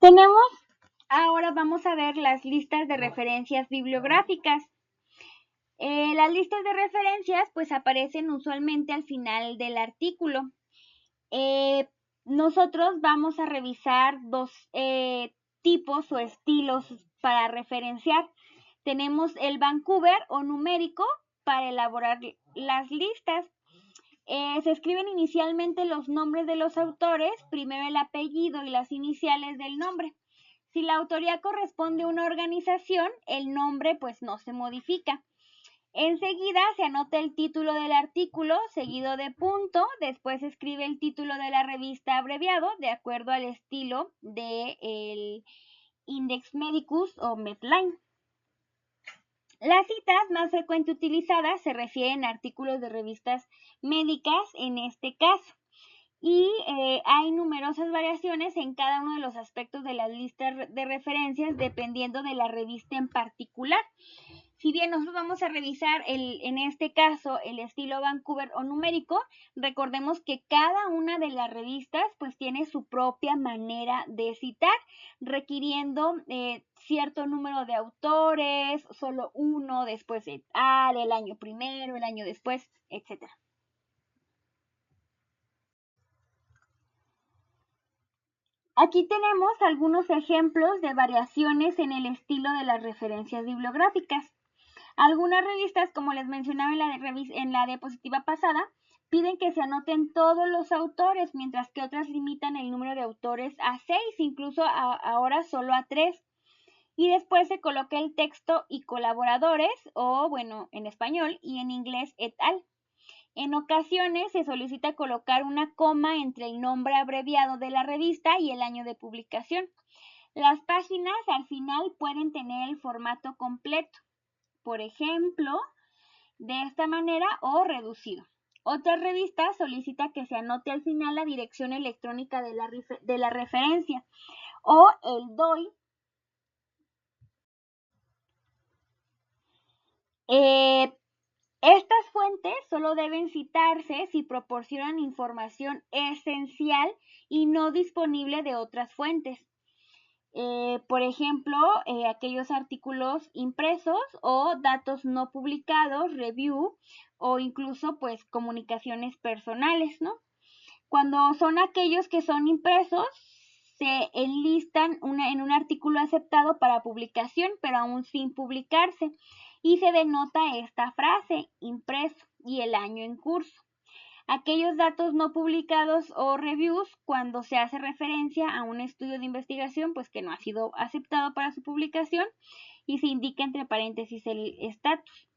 Tenemos, ahora vamos a ver las listas de referencias bibliográficas. Las listas de referencias pues aparecen usualmente al final del artículo. Nosotros vamos a revisar dos tipos o estilos para referenciar. Tenemos el Vancouver o numérico para elaborar las listas. Se escriben inicialmente los nombres de los autores, primero el apellido y las iniciales del nombre. Si la autoría corresponde a una organización, el nombre pues no se modifica. Enseguida se anota el título del artículo, seguido de punto, después se escribe el título de la revista abreviado, de acuerdo al estilo del Index Medicus o Medline. Las citas más frecuentemente utilizadas se refieren a artículos de revistas médicas en este caso. Y hay numerosas variaciones en cada uno de los aspectos de las listas de referencias dependiendo de la revista en particular. Si bien nosotros vamos a revisar en este caso el estilo Vancouver o numérico, recordemos que cada una de las revistas pues tiene su propia manera de citar, requiriendo cierto número de autores, solo uno, después el año primero, el año después, etc. Aquí tenemos algunos ejemplos de variaciones en el estilo de las referencias bibliográficas. Algunas revistas, como les mencionaba en la diapositiva pasada, piden que se anoten todos los autores, mientras que otras limitan el número de autores a 6, incluso ahora solo a 3. Y después se coloca el texto y colaboradores, o bueno, en español, y en inglés et al. En ocasiones se solicita colocar una coma entre el nombre abreviado de la revista y el año de publicación. Las páginas al final pueden tener el formato completo, por ejemplo, de esta manera o reducido. Otra revista solicita que se anote al final la dirección electrónica de la referencia o el DOI. Estas fuentes solo deben citarse si proporcionan información esencial y no disponible de otras fuentes. Por ejemplo, aquellos artículos impresos o datos no publicados, review, o incluso pues comunicaciones personales, ¿no? Cuando son aquellos que son impresos, se enlistan en un artículo aceptado para publicación, pero aún sin publicarse, y se denota esta frase, impreso, y el año en curso. Aquellos datos no publicados o reviews, cuando se hace referencia a un estudio de investigación, pues que no ha sido aceptado para su publicación, y se indica entre paréntesis el estatus.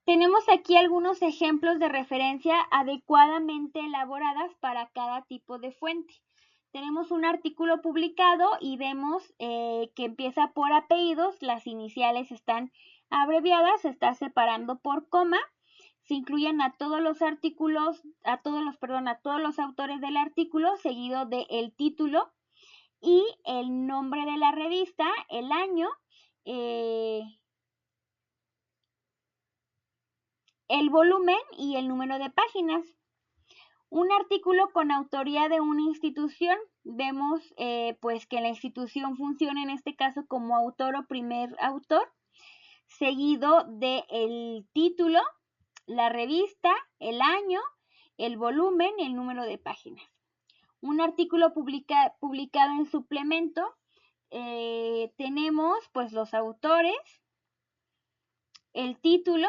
Tenemos aquí algunos ejemplos de referencia adecuadamente elaboradas para cada tipo de fuente. Tenemos un artículo publicado y vemos que empieza por apellidos, las iniciales están abreviadas, se está separando por coma, se incluyen a todos los artículos, a todos los autores del artículo, seguido del título y el nombre de la revista, el año, el volumen y el número de páginas. Un artículo con autoría de una institución, vemos pues que la institución funciona en este caso como autor o primer autor, seguido del título, la revista, el año, el volumen y el número de páginas. Un artículo publicado en suplemento, tenemos pues los autores, el título,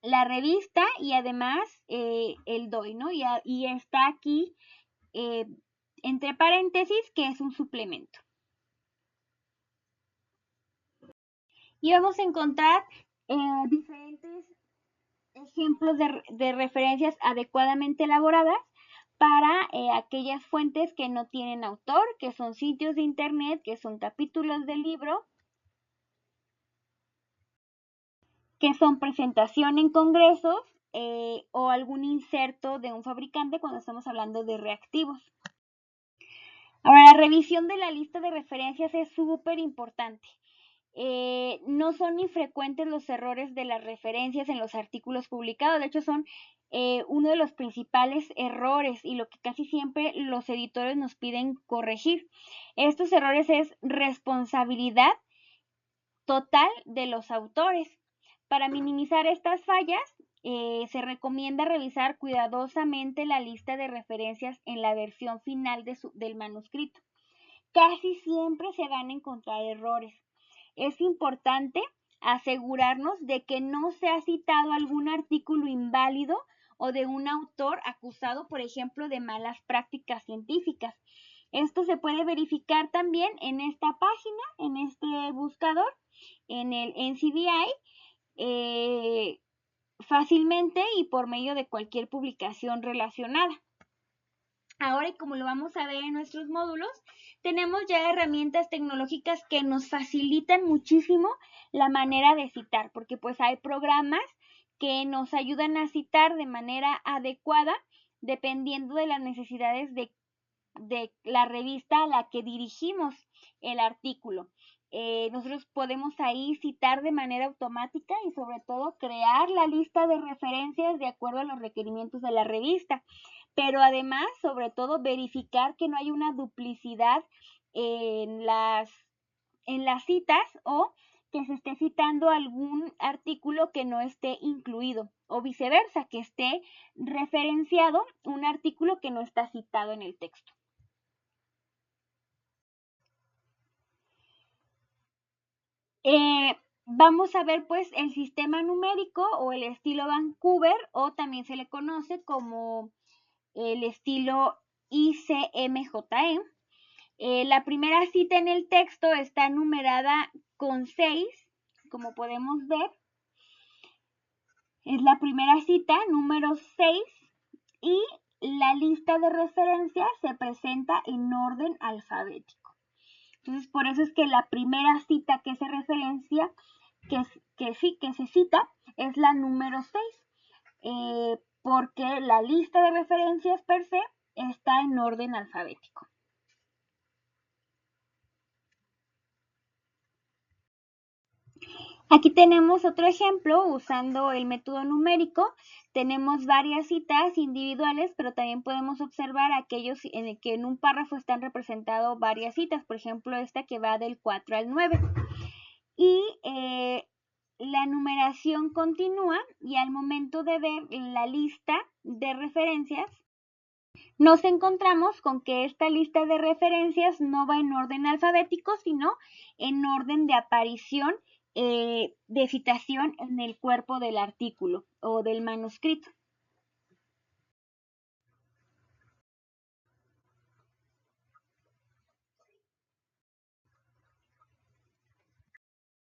la revista y además el DOI, ¿no? Y está aquí entre paréntesis que es un suplemento. Y vamos a encontrar diferentes ejemplos de referencias adecuadamente elaboradas para aquellas fuentes que no tienen autor, que son sitios de internet, que son capítulos del libro, que son presentación en congresos o algún inserto de un fabricante cuando estamos hablando de reactivos. Ahora, la revisión de la lista de referencias es súper importante. No son infrecuentes los errores de las referencias en los artículos publicados. De hecho, son uno de los principales errores y lo que casi siempre los editores nos piden corregir. Estos errores es responsabilidad total de los autores. Para minimizar estas fallas, se recomienda revisar cuidadosamente la lista de referencias en la versión final del manuscrito. Casi siempre se van a encontrar errores. Es importante asegurarnos de que no se ha citado algún artículo inválido o de un autor acusado, por ejemplo, de malas prácticas científicas. Esto se puede verificar también en esta página, en este buscador, en el NCBI, fácilmente y por medio de cualquier publicación relacionada. Ahora, y como lo vamos a ver en nuestros módulos, tenemos ya herramientas tecnológicas que nos facilitan muchísimo la manera de citar, porque pues hay programas que nos ayudan a citar de manera adecuada dependiendo de las necesidades de la revista a la que dirigimos el artículo. Nosotros podemos ahí citar de manera automática y sobre todo crear la lista de referencias de acuerdo a los requerimientos de la revista. Pero además, sobre todo, verificar que no hay una duplicidad en las citas o que se esté citando algún artículo que no esté incluido o viceversa, que esté referenciado un artículo que no está citado en el texto. Vamos a ver pues el sistema numérico o el estilo Vancouver, o también se le conoce como el estilo ICMJE. La primera cita en el texto está numerada con 6, como podemos ver. Es la primera cita, número 6, y la lista de referencias se presenta en orden alfabético. Entonces, por eso es que la primera cita que se referencia, que se cita, es la número 6, porque la lista de referencias per se está en orden alfabético. Aquí tenemos otro ejemplo usando el método numérico. Tenemos varias citas individuales, pero también podemos observar aquellos en el que en un párrafo están representadas varias citas. Por ejemplo, esta que va del 4 al 9. Y la numeración continúa y al momento de ver la lista de referencias, nos encontramos con que esta lista de referencias no va en orden alfabético, sino en orden de aparición de citación en el cuerpo del artículo o del manuscrito.